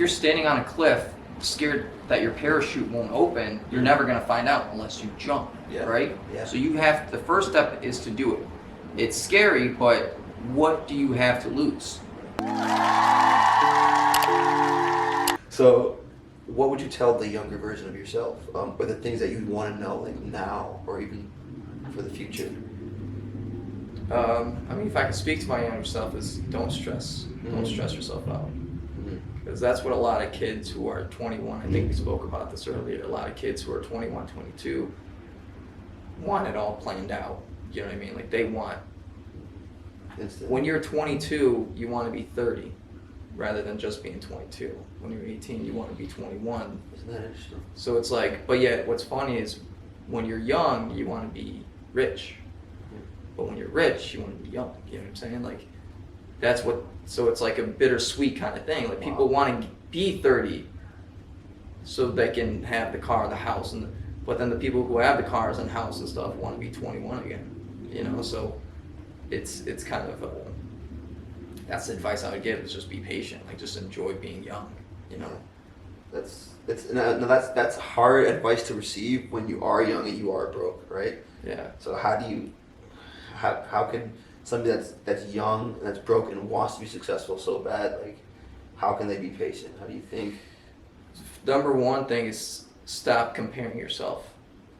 you're standing on a cliff, scared that your parachute won't open, you're never going to find out unless you jump, right? Yeah. So the first step is to do it. It's scary, but what do you have to lose? So, what would you tell the younger version of yourself, or the things that you want to know, like now, or even for the future? I mean, if I could speak to my younger self, is don't stress yourself out, because that's what a lot of kids who are 21. I think we spoke about this earlier. A lot of kids who are 21, 22 want it all planned out. You know what I mean? Like they want. When you're 22, you want to be 30, rather than just being 22. When you're 18, you want to be 21. Isn't that interesting? So it's like, but yet, what's funny is, when you're young, you want to be rich. But when you're rich, you want to be young. You know what I'm saying? Like, that's what. So it's like a bittersweet kind of thing. Like people want to be 30, so they can have the car, the house, but then the people who have the cars and house and stuff want to be 21 again. You know, so it's kind of that's the advice I would give, is just be patient. Like just enjoy being young. You know. That's hard advice to receive when you are young and you are broke, right? Yeah. So how can somebody that's young and that's broke and wants to be successful so bad, like how can they be patient? How do you think? Number one thing is stop comparing yourself.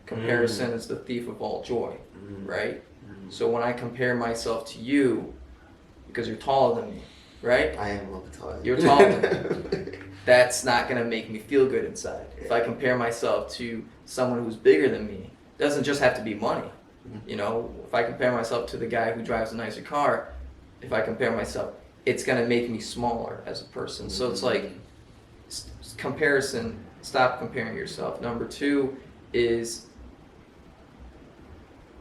Comparison is the thief of all joy, right? So when I compare myself to you, because you're taller than me, right? I am a little bit taller. You're taller than me. That's not going to make me feel good inside. If I compare myself to someone who's bigger than me, it doesn't just have to be money. You know, if I compare myself to the guy who drives a nicer car, if I compare myself, it's going to make me smaller as a person. So it's like comparison, stop comparing yourself. Number two is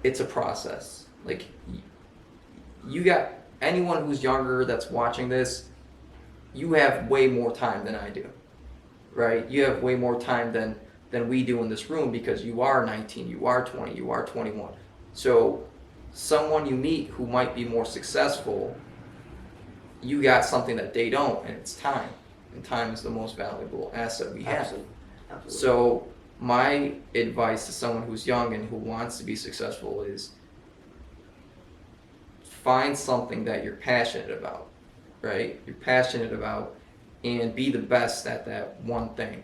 it's a process. Like you got anyone who's younger that's watching this, you have way more time than I do, right? You have way more time than we do in this room, because you are 19, you are 20, you are 21. So someone you meet who might be more successful, you got something that they don't, and it's time. And time is the most valuable asset we have. Absolutely. So my advice to someone who's young and who wants to be successful is find something that you're passionate about, right? You're passionate about, and be the best at that one thing,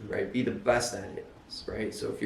right? Be the best at it, right? So if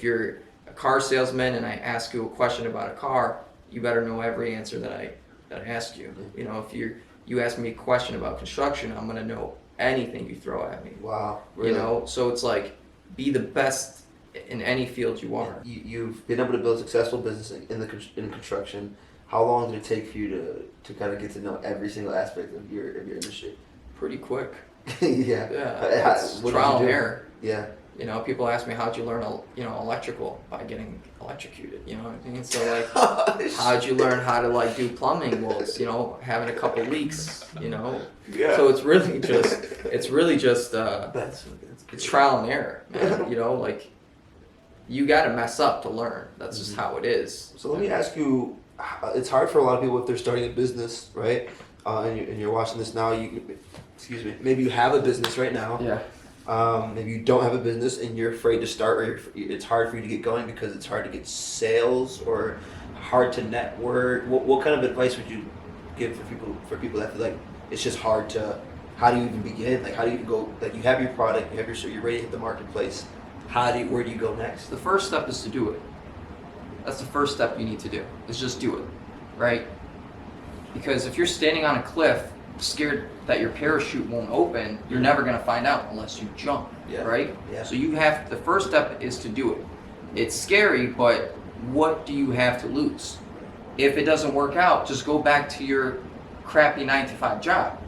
you're a car salesman and I ask you a question about a car, you better know every answer that I ask you. You know, if you ask me a question about construction, I'm gonna know anything you throw at me. Wow. Really? You know, so it's like, be the best in any field you are. You've been able to build a successful business in construction. How long did it take for you to kind of get to know every single aspect of your industry? Pretty quick. Yeah. It's trial and error. Yeah. You know, people ask me, how'd you learn, electrical? By getting electrocuted, you know what I mean? So like, how'd you learn how to like do plumbing? Well, it's, having a couple leaks, Yeah. So it's really just, That's it's trial and error, man. Like, you gotta mess up to learn. That's just how it is. So let me ask you, it's hard for a lot of people if they're starting a business, right? And you're watching this now, maybe you have a business right now. Yeah. Maybe you don't have a business and you're afraid to start, or it's hard for you to get going because it's hard to get sales or hard to network. What kind of advice would you give for people that feel like it's just hard to, how do you even begin? Like, how do you go, like you have your product, you're ready to hit the marketplace. Where do you go next? The first step is to do it. That's the first step you need to do, is just do it, right? Because if you're standing on a cliff, scared that your parachute won't open, you're never going to find out unless you jump, right? Yeah. So the first step is to do it. It's scary, but what do you have to lose? If it doesn't work out, just go back to your crappy 9-to-5 job.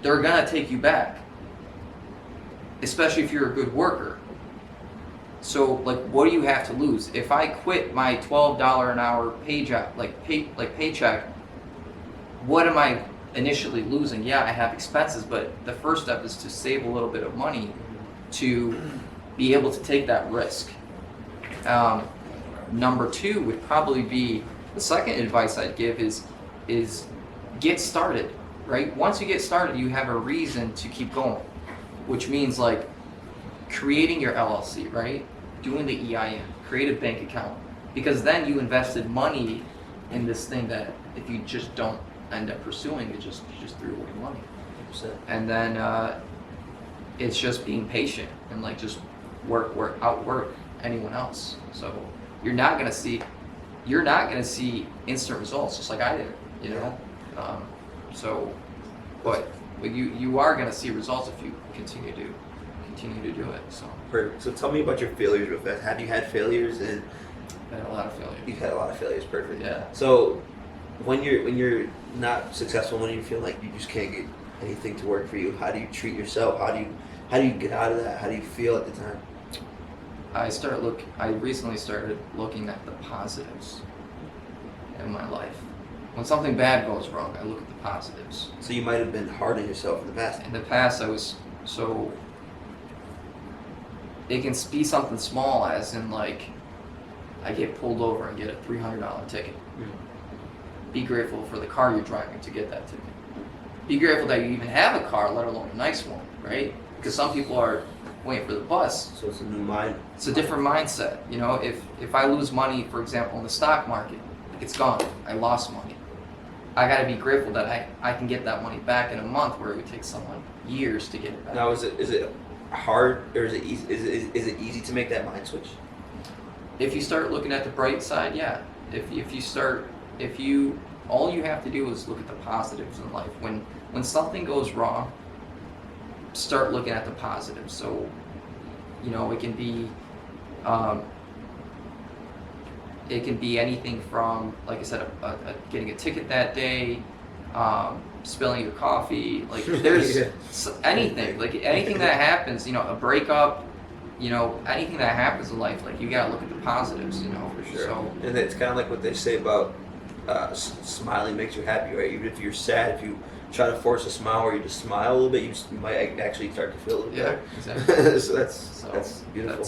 They're going to take you back, especially if you're a good worker. So, like, what do you have to lose? If I quit my $12 an hour paycheck, what am I initially losing? Yeah, I have expenses, but the first step is to save a little bit of money to be able to take that risk. Number two would probably be, the second advice I'd give is get started, right? Once you get started, you have a reason to keep going. which means like creating your LLC, right? Doing the EIN, create a bank account, because then you invested money in this thing that if you just don't end up pursuing, you just threw away money. 100%. And then it's just being patient and like just outwork anyone else. So you're not gonna see instant results, just like I did, you know. But you are gonna see results if you continue to do it. So Perfect. So tell me about your failures real fast. Have you had failures? And I had a lot of failures. you've had a lot of failures. Perfect. Yeah. So when you're not successful, when you feel like you just can't get anything to work for you, how do you treat yourself? How do you get out of that? How do you feel at the time? I recently started looking at the positives in my life. When something bad goes wrong, I look at the positives. So you might have been hard on yourself in the past. In the past, it can be something small, as in like, I get pulled over and get a $300 ticket. Be grateful for the car you're driving to get that ticket. Be grateful that you even have a car, let alone a nice one, right? Because some people are waiting for the bus. So it's a new mind. It's a different mindset. You know, if I lose money, for example, in the stock market, it's gone. I lost money. I got to be grateful that I can get that money back in a month, where it would take someone years to get it back. Now, is it hard, or is it easy? Is it easy to make that mind switch? If you start looking at the bright side, yeah. All you have to do is look at the positives in life. When something goes wrong, start looking at the positives. So, you know, it can be anything from, like I said, getting a ticket that day, spilling your coffee. Like there's anything, like anything that happens. You know, a breakup. You know, anything that happens in life, like you gotta look at the positives. You know, For sure. So, and it's kind of like what they say about smiling makes you happy, right? Even if you're sad, if you try to force a smile or you just smile a little bit, you might actually start to feel a little yeah, better. exactly. So that's beautiful.